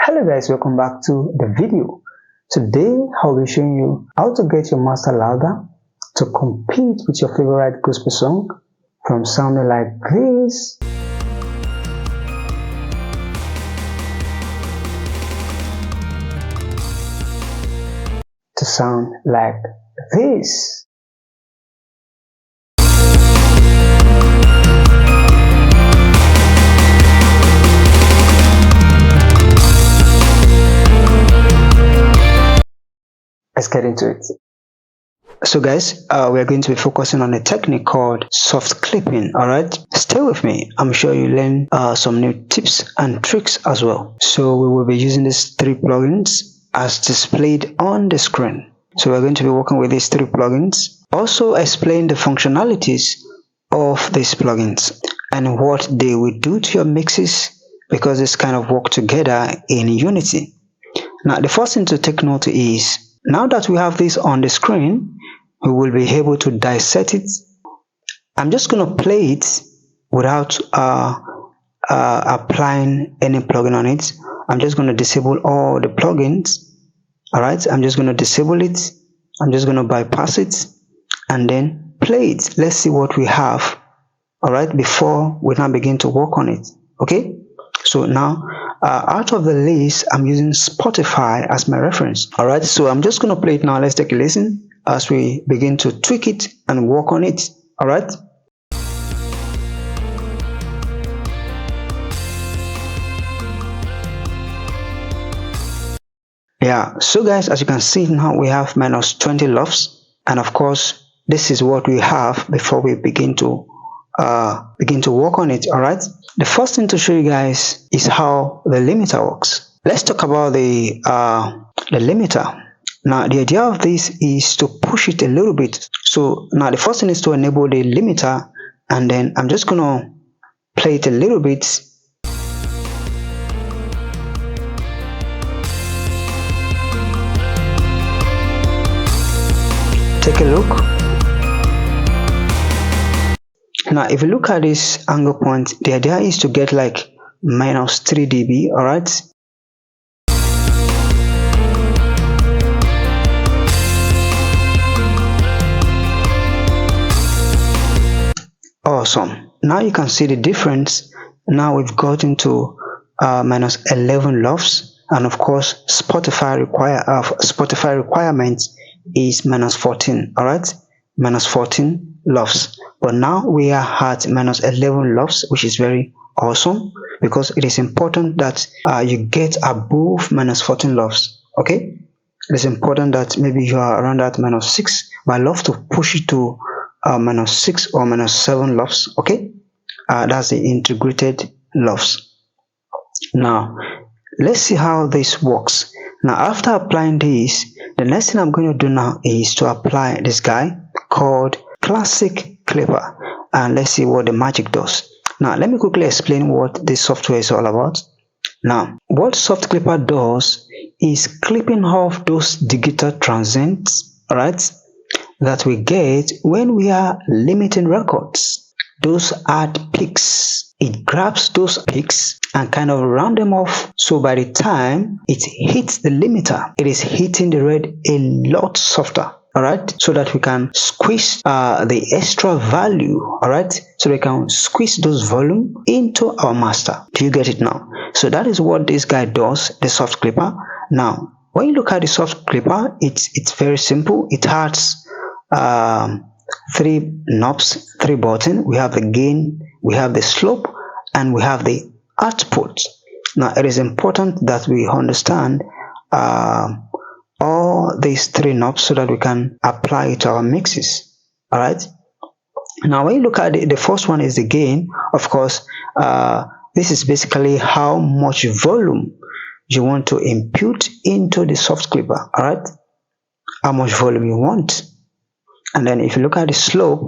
Hello guys, welcome back to the video. Today I'll be showing you how to get your master louder to compete with your favorite gospel song from sounding like this to sound like this. Let's get into it. So guys, we're going to be focusing on a technique called soft clipping. Alright, stay with me. I'm sure you learn some new tips and tricks as well. So we will be using these three plugins as displayed on the screen. So we're going to be working with these three plugins. Also explain the functionalities of these plugins and what they will do to your mixes, because this kind of work together in unity. Now the first thing to take note is, now that we have this on the screen, we will be able to dissect it. I'm just going to play it without applying any plugin on it. I'm just going to disable all the plugins. Alright, I'm just going to disable it. I'm just going to bypass it and then play it. Let's see what we have. Alright, before we now begin to work on it. Okay, so now out of the list, I'm using Spotify as my reference. Alright, so I'm just going to play it now. Let's take a listen as we begin to tweak it and work on it. Alright. Yeah, so guys, as you can see now, we have minus 20 LUFS, and of course this is what we have before we begin to work on it. Alright, the first thing to show you guys is how the limiter works. Let's talk about the limiter. Now the idea of this is to push it a little bit. So now the first thing is to enable the limiter, and then I'm just gonna play it a little bit. Take a look. Now if you look at this angle point, the idea is to get like minus 3 dB. Alright, awesome. Now you can see the difference. Now we've gotten to minus 11 LUFS, and of course Spotify requirement is minus 14. Alright, minus 14 LUFS. But now we are at minus 11 LUFS, which is very awesome, because it is important that you get above minus 14 LUFS. Okay, it is important that maybe you are around that minus 6, but I love to push it to minus 6 or minus 7 LUFS. Okay, that's the integrated LUFS. Now let's see how this works. Now after applying this, the next thing I'm going to do now is to apply this guy called Classic Clipper, and let's see what the magic does. Now let me quickly explain what this software is all about. Now what Soft Clipper does is clipping off those digital transients, alright, that we get when we are limiting records. Those add peaks. It grabs those peaks and kind of round them off, so by the time it hits the limiter, it is hitting the red a lot softer. Alright, so that we can squeeze the extra value. Alright, so we can squeeze those volume into our master. Do you get it now? So that is what this guy does, the soft clipper. Now when you look at the soft clipper, it's very simple. It has 3 knobs, 3 buttons. We have the gain, we have the slope, and we have the output. Now it is important that we understand all these 3 knobs so that we can apply it to our mixes. Alright, now when you look at it, the first one is the gain. Of course, this is basically how much volume you want to impute into the soft clipper. Alright, how much volume you want. And then if you look at the slope,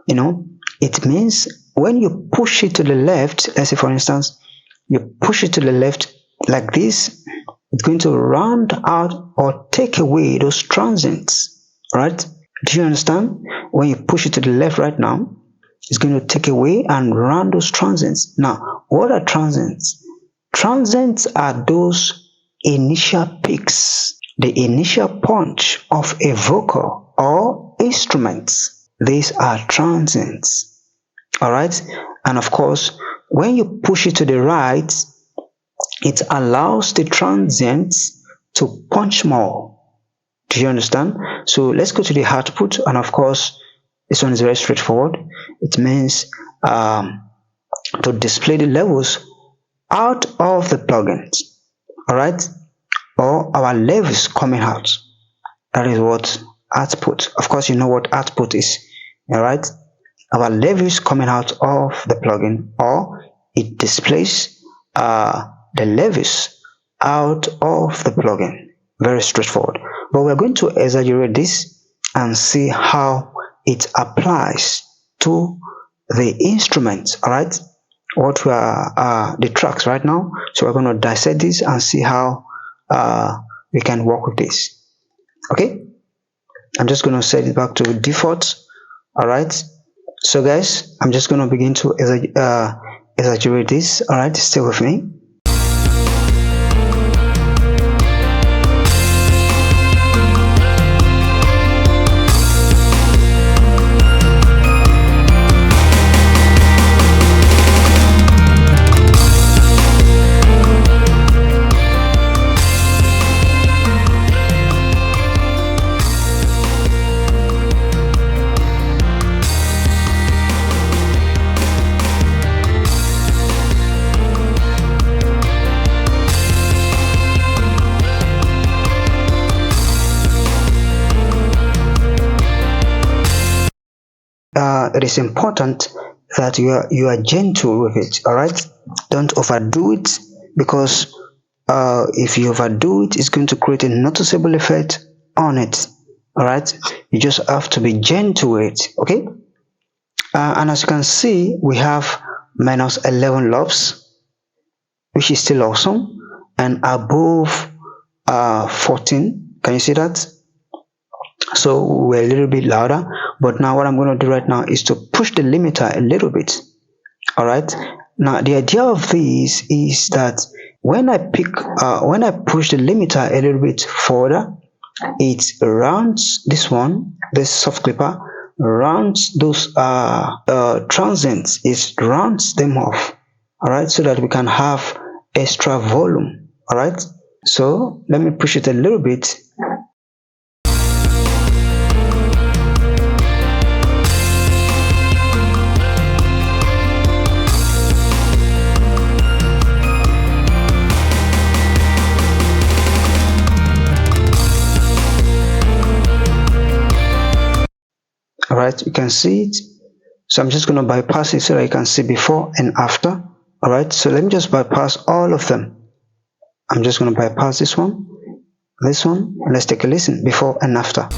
you know, it means when you push it to the left, let's say for instance you push it to the left like this, it's going to round out or take away those transients. Right, do you understand? When you push it to the left right now, it's going to take away and round those transients. Now what are transients? Transients are those initial peaks, the initial punch of a vocal or instrument. These are transients. Alright? And of course, when you push it to the right, it allows the transients to punch more. Do you understand? So let's go to the output, and of course, this one is very straightforward. It means to display the levels out of the plugins. Alright? Or our levels coming out. That is what output. Of course, you know what output is. Alright? Our levels coming out of the plugin, or it displays the levels out of the plugin. Very straightforward. But we're going to exaggerate this and see how it applies to the instruments. Alright? What we are the tracks right now. So we're going to dissect this and see how we can work with this. Okay, I'm just going to set it back to default. All right, so guys, I'm just going to begin to exaggerate this. All right, stay with me. It is important that you are gentle with it. All right, don't overdo it, because if you overdo it, it's going to create a noticeable effect on it. All right, you just have to be gentle with it. Okay, and as you can see, we have minus 11 lobs, which is still awesome, and above 14. Can you see that? So we're a little bit louder, but now what I'm going to do right now is to push the limiter a little bit. All right, now the idea of this is that when I push the limiter a little bit further, it rounds this soft clipper rounds those transients, it rounds them off. All right, so that we can have extra volume. All right, so let me push it a little bit. All right, you can see it. So I'm just going to bypass it so that you can see before and after. All right, so let me just bypass all of them. I'm just going to bypass this one, and let's take a listen before and after.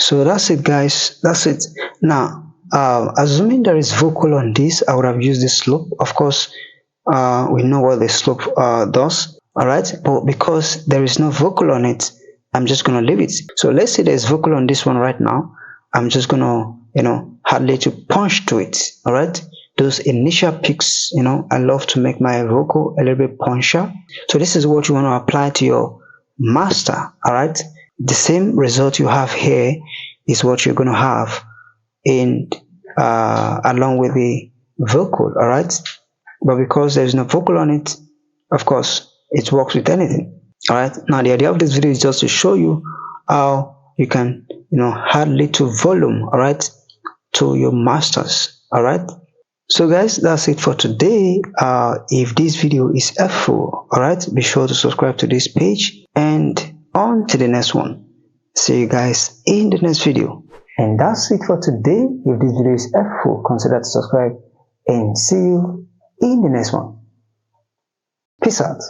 So that's it, guys. That's it. Now, assuming there is vocal on this, I would have used the slope. Of course, we know what the slope does. All right, but because there is no vocal on it, I'm just gonna leave it. So let's say there's vocal on this one right now. I'm just gonna, add a little punch to it. All right, those initial peaks. I love to make my vocal a little bit punchier. So this is what you want to apply to your master. All right. The same result you have here is what you're going to have in along with the vocal. All right, but because there's no vocal on it, of course it works with anything. All right, now the idea of this video is just to show you how you can add little volume, all right, to your masters. All right, so guys, that's it for today. If this video is helpful, all right, be sure to subscribe to this page, and on to the next one. See you guys in the next video. And that's it for today. If this video is helpful, consider to subscribe, and see you in the next one. Peace out.